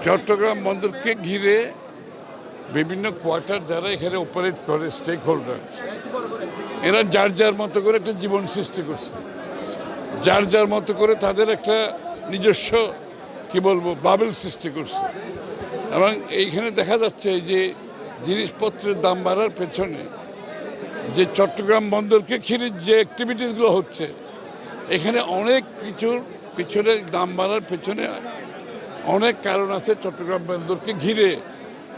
চট্টগ্রাম বন্দরকে ঘিরে বিভিন্ন কোয়ার্টার যারা এখানে অপারেট করে স্টেক হোল্ডার, এরা যার যার মতো করে একটা জীবন সৃষ্টি করছে, যার যার মতো করে তাদের একটা নিজস্ব কি বলবো বাবেল সৃষ্টি করছে। এবং এইখানে দেখা যাচ্ছে যে জিনিসপত্রের দাম বাড়ার পেছনে যে চট্টগ্রাম বন্দরকে ঘিরে যে অ্যাক্টিভিটিসগুলো হচ্ছে, এখানে অনেক কিছুর পিছনে দাম বাড়ার পেছনে অনেক কারণ আছে। চট্টগ্রাম বন্দরকে ঘিরে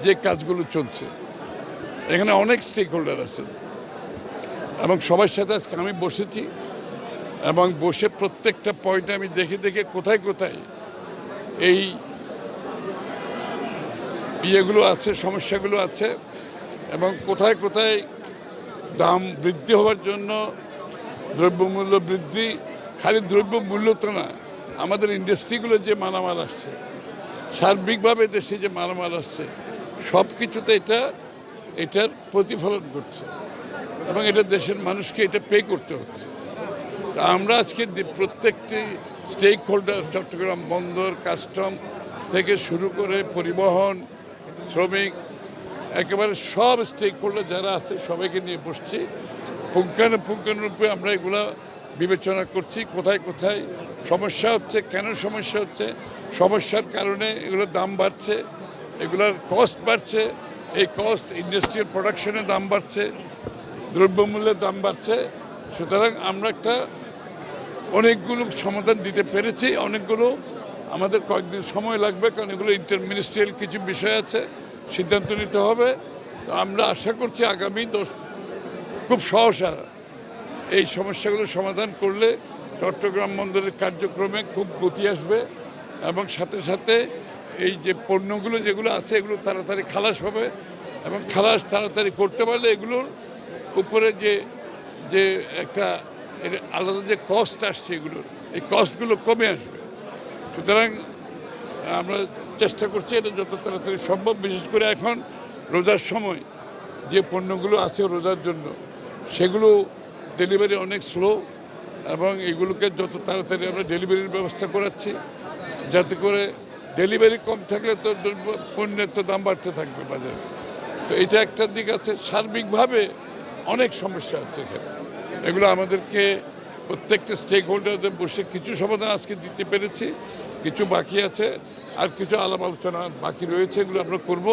যে কাজগুলো চলছে, এখানে অনেক স্টেক হোল্ডার আছে এবং সবার সাথে আজকে আমি বসেছি এবং বসে প্রত্যেকটা পয়েন্টে আমি দেখে দেখে কোথায় কোথায় এই ইয়েগুলো আছে, সমস্যাগুলো আছে এবং কোথায় কোথায় দাম বৃদ্ধি হওয়ার জন্য দ্রব্যমূল্য বৃদ্ধি, খালি দ্রব্যমূল্য তো না, আমাদের ইন্ডাস্ট্রিগুলো যে মালামাল আসছে, সার্বিকভাবে দেশে যে মালামাল আসছে, সব কিছুতে এটার প্রতিফলন করছে এবং এটা দেশের মানুষকে এটা পে করতে হচ্ছে। তা আমরা আজকে প্রত্যেকটি স্টেক হোল্ডার, চট্টগ্রাম বন্দর, কাস্টম থেকে শুরু করে পরিবহন, শ্রমিক, একেবারে সব স্টেক হোল্ডার যারা আছে সবাইকে নিয়ে বসছি। পুঙ্খানুপুঙ্খানুরূপে আমরা এগুলো বিবেচনা করছি, কোথায় কোথায় সমস্যা হচ্ছে, কেন সমস্যা হচ্ছে, সমস্যার কারণে এগুলোর দাম বাড়ছে, এগুলোর কস্ট বাড়ছে, এই কস্ট ইন্ডাস্ট্রিয়াল প্রোডাকশনের দাম বাড়ছে, দ্রব্যমূল্যের দাম বাড়ছে। সুতরাং আমরা অনেকগুলো সমাধান দিতে পেরেছি, অনেকগুলো আমাদের কয়েকদিন সময় লাগবে, কারণ এগুলো ইন্টারমিনিস্ট্রিয়াল কিছু বিষয় আছে, সিদ্ধান্ত নিতে হবে। তো আমরা আশা করছি আগামী খুব সহসা এই সমস্যাগুলো সমাধান করলে চট্টগ্রাম বন্দরের কার্যক্রমে খুব গতি আসবে এবং সাথে সাথে এই যে পণ্যগুলো যেগুলো আছে এগুলো তাড়াতাড়ি খালাস হবে এবং খালাস তাড়াতাড়ি করতে পারলে এগুলোর উপরে যে একটা আলাদা যে কস্ট আসছে এগুলোর, এই কস্টগুলো কমে আসবে। সুতরাং আমরা চেষ্টা করছি এটা যত তাড়াতাড়ি সম্ভব, বিশেষ করে এখন রোজার সময় যে পণ্যগুলো আছে রোজার জন্য, সেগুলো ডেলিভারি অনেক স্লো এবং এগুলোকে যত তাড়াতাড়ি আমরা ডেলিভারির ব্যবস্থা করাচ্ছি, যাতে করে ডেলিভারি কম থাকলে তো পণ্যের তো দাম বাড়তে থাকবে বাজারে। তো এটা একটা দিক আছে। সার্বিকভাবে অনেক সমস্যা আছে এখানে, এগুলো আমাদেরকে প্রত্যেকটা স্টেক হোল্ডারদের বসে কিছু সমাধান আজকে দিতে পেরেছি, কিছু বাকি আছে, আর কিছু আলাপ আলোচনা বাকি রয়েছে, এগুলো আমরা করব।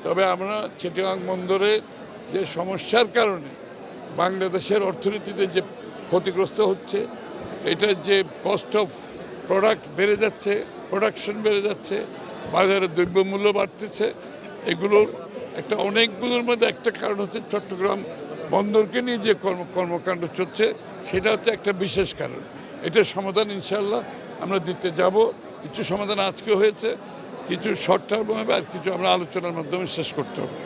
তবে আমরা চিটাগাং বন্দরে যে সমস্যার কারণে বাংলাদেশের অর্থনীতিতে যে ক্ষতিগ্রস্ত হচ্ছে, এটার যে কস্ট অফ প্রোডাক্ট বেড়ে যাচ্ছে, প্রোডাকশন বেড়ে যাচ্ছে, বাজারে দ্রব্যমূল্য বাড়তেছে, এগুলোর একটা অনেকগুলোর মধ্যে একটা কারণ হচ্ছে চট্টগ্রাম বন্দরকে নিয়ে যে কর্মকাণ্ড চলছে, সেটা হচ্ছে একটা বিশেষ কারণ। এটার সমাধান ইনশাল্লাহ আমরা দিতে যাব। কিছু সমাধান আজকে হয়েছে, কিছু শর্ট টার্ম হবে, আর কিছু আমরা আলোচনার মাধ্যমে শেষ করতে হবে।